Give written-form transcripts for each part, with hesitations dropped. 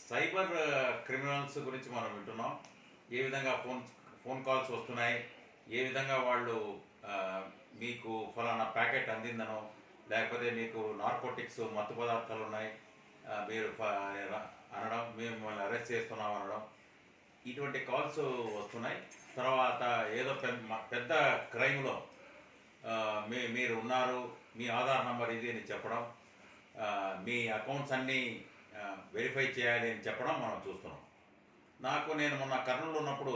Cyber criminals గురించి మనం వింటున్నాం. ఏ విధంగా ఫోన్ కాల్స్ వస్తున్నాయి, ఏ విధంగా వాళ్ళు ఆ, మీకు ఫలానా ప్యాకెట్ అందిందనో, లేకపోతే మీకు నార్కోటిక్స్ మత్తు పదార్థాలు ఉన్నాయి, మీరు అనడం, మేము మిమ్మల్ని అరెస్ట్ చేస్తున్నాం అనడం, ఇటువంటి కాల్స్ వస్తున్నాయి. తర్వాత ఏదో పెద్ద క్రైమ్లో మీరు ఉన్నారు, మీ ఆధార్ నంబర్ ఇది అని చెప్పడం, మీ అకౌంట్స్ అన్నీ వెరిఫై చేయాలి అని చెప్పడం మనం చూస్తున్నాం. నేను మొన్న కర్నూలు ఉన్నప్పుడు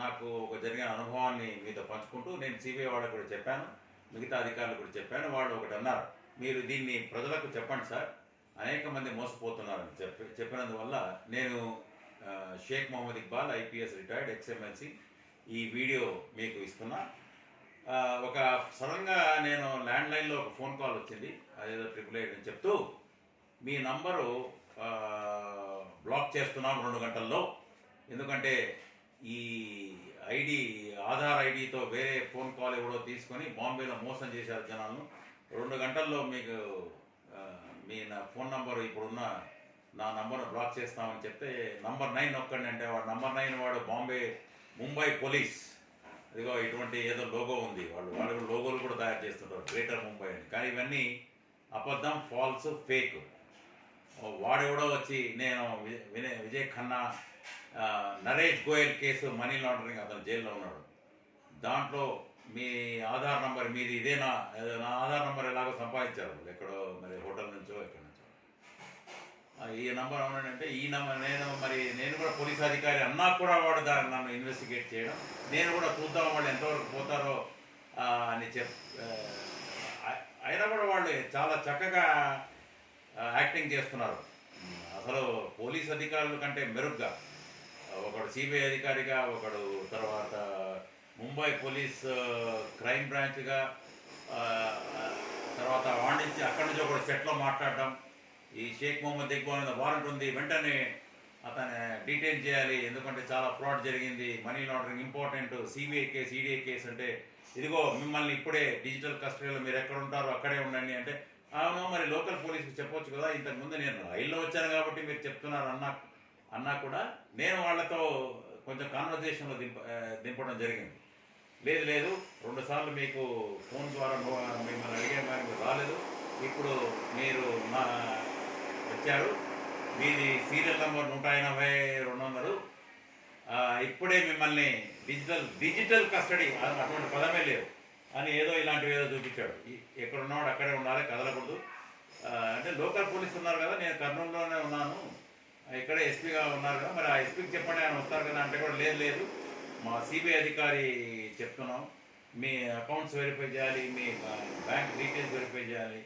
నాకు ఒక జరిగిన అనుభవాన్ని మీతో పంచుకుంటూ నేను సిబిఐ వాళ్ళకు కూడా చెప్పాను, మిగతా అధికారులకు కూడా చెప్పాను. వాళ్ళు ఒకటి అన్నారు, మీరు దీన్ని ప్రజలకు చెప్పండి సార్, అనేక మంది మోసపోతున్నారని చెప్పినందువల్ల నేను Sheikh Mohammed Iqbal, IPS retired, ex MLC, ఈ వీడియో మీకు ఇస్తున్నా. ఒక సడన్గా నేను ల్యాండ్లైన్లో ఒక ఫోన్ కాల్ వచ్చింది, అదేదో 888 అని చెప్తూ మీ నంబరు బ్లాక్ చేస్తున్నాం 2 గంటల్లో, ఎందుకంటే ఈ ఆధార్ ఐడితో వేరే ఫోన్ కాల్ ఎవడో తీసుకొని బాంబేలో మోసం చేశారు జనాలను. 2 గంటల్లో మీకు మీ ఫోన్ నంబరు ఇప్పుడున్న నా నంబర్ను బ్లాక్ చేస్తామని చెప్తే నంబర్ 9 నొక్కండి అంటే వాడు నంబర్ 9 వాడు ముంబై పోలీస్, ఇదిగో ఇటువంటి ఏదో లోగో ఉంది, వాళ్ళు లోగోలు కూడా తయారు చేస్తుంటారు, గ్రేటర్ ముంబై అని. కానీ ఇవన్నీ అబద్ధం, ఫాల్స్, ఫేక్. వాడెవడో వచ్చి నేను Vijay Khanna, Naresh Goyal case money laundering, అతను జైల్లో ఉన్నాడు, దాంట్లో మీ ఆధార్ నంబర్ మీది ఇదేనా, నా ఆధార్ నంబర్ ఎలాగో సంపాదించారు ఎక్కడో మరి హోటల్ నుంచో ఎక్కడి నుంచో, ఈ నంబర్ అవునంటే ఈ నంబర్ నేను కూడా పోలీస్ అధికారి అన్నా కూడా వాడు దాన్ని నన్ను ఇన్వెస్టిగేట్ చేయడం, నేను కూడా చూద్దాం వాళ్ళు ఎంతవరకు పోతారో అని అయినా కూడా వాళ్ళు చాలా చక్కగా యాక్టింగ్ చేస్తున్నారు. అసలు పోలీస్ అధికారుల కంటే మెరుగ్గా, ఒకడు సిబిఐ అధికారిగా, ఒకడు తర్వాత ముంబై పోలీస్ క్రైమ్ బ్రాంచ్గా, తర్వాత వాణిజ్య అక్కడి నుంచి ఒకడు సెట్లో మాట్లాడడం, ఈ షేక్ మొహమ్మద్ ఇక్బాల్ మీద వారెంట్ ఉంది, వెంటనే అతను డీటెయిన్ చేయాలి ఎందుకంటే చాలా ఫ్రాడ్ జరిగింది, money laundering important, CBI case, ED case అంటే ఇదిగో మిమ్మల్ని ఇప్పుడే డిజిటల్ కస్టడీలో మీరు ఎక్కడ ఉంటారో అక్కడే ఉండండి అంటే, అవును మరి లోకల్ పోలీసుకి చెప్పొచ్చు కదా, ఇంతకుముందు నేను రైల్లో వచ్చాను కాబట్టి మీరు చెప్తున్నారు అన్నా కూడా నేను వాళ్ళతో కొంచెం కాన్వర్జేషన్లో దింపడం జరిగింది. లేదు 2 సార్లు మీకు ఫోన్ ద్వారా మిమ్మల్ని అడిగాను కానీ మీరు రాలేదు, ఇప్పుడు మీరు వచ్చారు, మీది సీరియల్ నెంబర్ 180-200, ఇప్పుడే మిమ్మల్ని డిజిటల్ కస్టడీ, అటువంటి పదమే లేదు అని ఇలాంటివి ఏదో చూపించాడు. ఎక్కడున్నాడు అక్కడే ఉండాలి, కదలకూడదు అంటే లోకల్ పోలీసు ఉన్నారు కదా, నేను కర్నూలులోనే ఉన్నాను, ఇక్కడే ఎస్పీగా ఉన్నారు కదా, మరి ఆ ఎస్పీకి చెప్పండి ఆయన వస్తారు కదా అంటే కూడా లేదు మా సిబిఐ అధికారి చెప్తున్నాం, మీ అకౌంట్స్ వెరిఫై చేయాలి, మీ బ్యాంక్ డీటెయిల్స్ వెరిఫై చేయాలి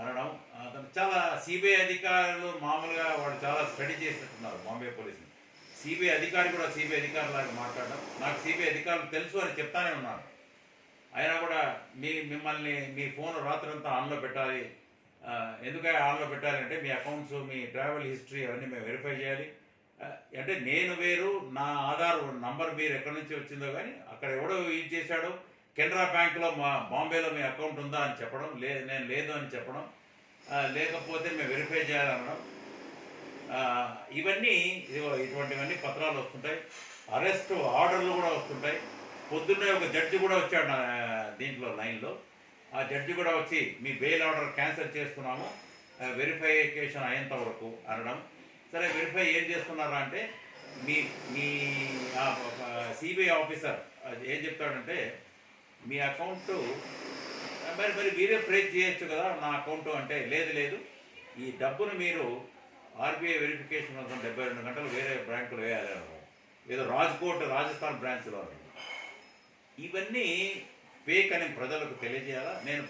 అనడం. అతను చాలా సిబిఐ అధికారులు మామూలుగా వాళ్ళు చాలా స్టడీ చేసినట్టున్నారు బాంబే పోలీసుని. సిబిఐ అధికారి కూడా సిబిఐ అధికారులాగా మాట్లాడడం, నాకు సిబిఐ అధికారులు తెలుసు అని చెప్తానే ఉన్నాను. అయినా కూడా మిమ్మల్ని మీ ఫోన్ రాత్రంతా ఆన్లో పెట్టాలి, ఎందుకంటే ఆన్లో పెట్టాలి అంటే మీ అకౌంట్స్, మీ ట్రావెల్ హిస్టరీ అవన్నీ మేము వెరిఫై చేయాలి అంటే, నేను వేరు, నా ఆధార్ నంబర్ మీరు ఎక్కడి నుంచి వచ్చిందో కానీ అక్కడ ఎవడో యూజ్ చేశాడో, కెనరా బ్యాంకులో బాంబేలో మీ అకౌంట్ ఉందా అని చెప్పడం, నేను లేదు అని చెప్పడం, లేకపోతే మేము వెరిఫై చేయాలనడం, ఇటువంటివన్నీ పత్రాలు వస్తుంటాయి. అరెస్ట్ ఆర్డర్లు కూడా వస్తుంటాయి. పొద్దున్నే ఒక జడ్జి కూడా వచ్చాడు దీంట్లో లైన్లో, ఆ జడ్జి కూడా వచ్చి మీ బెయిల్ ఆర్డర్ క్యాన్సిల్ చేస్తున్నాము వెరిఫికేషన్ అయ్యేంత వరకు అనడం. సరే వెరిఫై ఏం చేస్తున్నారా అంటే, మీ సిబిఐ ఆఫీసర్ ఏం చెప్తాడంటే, మీ అకౌంటు మరి మీరే ఫ్రేజ్ చేయొచ్చు కదా నా అకౌంటు అంటే, లేదు ఈ డబ్బును మీరు ఆర్బీఐ వెరిఫికేషన్ కోసం 72 గంటలు వేరే బ్యాంకులో వేయాలి, ఏదో రాజస్థాన్ బ్రాంచ్లో. ఇవన్నీ ఫేక్ అని ప్రజలకు తెలియజేయాలా. నేను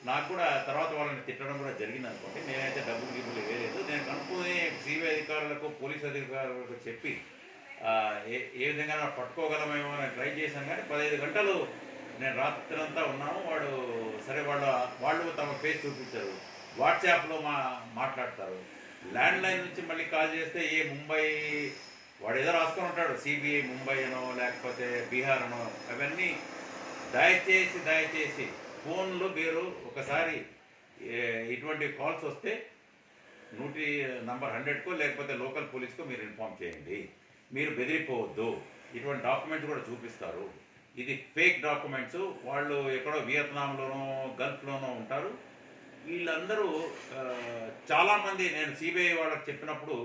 నాకు కూడా తర్వాత వాళ్ళని తిట్టడం కూడా జరిగింది అనుకోండి, నేనైతే డబ్బులు వేయలేదు. నేను కనుక్కుని సిబిఐ అధికారులకు, పోలీస్ అధికారులకు చెప్పి ఏ విధంగా పట్టుకోగలమేమో అని ట్రై చేశాను. కానీ 15 గంటలు నేను రాత్రంతా ఉన్నాను. సరే వాళ్ళు తమ ఫేస్ చూపించారు, వాట్సాప్లో మాట్లాడతారు, ల్యాండ్లైన్ నుంచి మళ్ళీ కాల్ చేస్తే ముంబై వాడు ఏదో రాసుకొని ఉంటాడు, సిబిఐ ముంబై అనో లేకపోతే బీహార్ అనో. అవన్నీ దయచేసి ఫోన్లో మీరు ఒకసారి ఇటువంటి కాల్స్ వస్తే నంబర్ 100కో లేకపోతే లోకల్ పోలీస్కో మీరు ఇన్ఫామ్ చేయండి. మీరు బెదిరిపోవద్దు. ఇటువంటి డాక్యుమెంట్స్ కూడా చూపిస్తారు. ఇది ఫేక్ డాక్యుమెంట్స్. వాళ్ళు ఎక్కడో వియత్నాంలోనో గల్ఫ్లోనో ఉంటారు. వీళ్ళందరూ చాలామంది నేను సిబిఐ వాళ్ళకి చెప్పినప్పుడు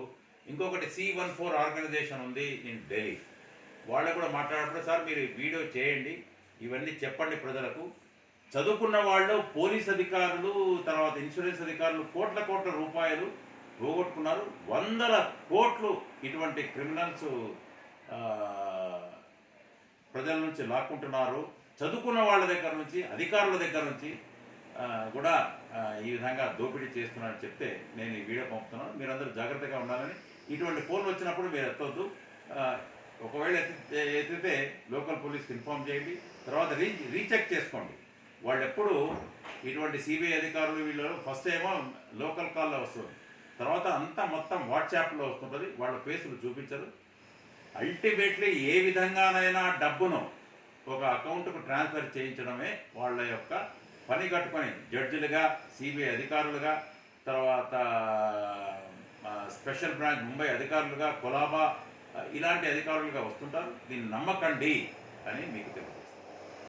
ఇంకొకటి C14 ఆర్గనైజేషన్ ఉంది ఇన్ ఢిల్లీ. వాళ్ళు కూడా మాట్లాడినప్పుడు సార్ మీరు వీడియో చేయండి, ఇవన్నీ చెప్పండి ప్రజలకు. చదువుకున్న వాళ్ళు పోలీస్ అధికారులు తర్వాత ఇన్సూరెన్స్ అధికారులు కోట్ల రూపాయలు పోగొట్టుకున్నారు. 100 కోట్లు ఇటువంటి క్రిమినల్స్ ప్రజల నుంచి లాక్కుంటున్నారు. చదువుకున్న వాళ్ళ దగ్గర నుంచి అధికారుల దగ్గర నుంచి కూడా ఈ విధంగా దోపిడీ చేస్తున్నారని చెప్తే నేను ఈ వీడియో పంపుతున్నాను. మీరందరూ జాగ్రత్తగా ఉండాలని. ఇటువంటి ఫోన్లు వచ్చినప్పుడు మీరు ఎత్తవద్దు. ఒకవేళ ఎత్తితే లోకల్ పోలీస్కి ఇన్ఫామ్ చేయండి. తర్వాత రీచెక్ చేసుకోండి. వాళ్ళు ఎప్పుడు ఇటువంటి సిబిఐ అధికారులు వీళ్ళు ఫస్ట్ ఏమో లోకల్ కాల్లో వస్తుంది, తర్వాత అంతా మొత్తం వాట్సాప్లో వస్తుంటుంది. వాళ్ళ ఫేసులు చూపించరు. అల్టిమేట్లీ ఏ విధంగానైనా డబ్బును ఒక అకౌంట్కు ట్రాన్స్ఫర్ చేయించడమే వాళ్ళ యొక్క పని. కట్టుకొని జడ్జిలుగా, సిబిఐ అధికారులుగా, తర్వాత స్పెషల్ బ్రాంచ్ ముంబై అధికారులుగా, కొలాబా ఇలాంటి అధికారులుగా వస్తుంటారు. దీన్ని నమ్మకండి అని మీకు తెలుసు.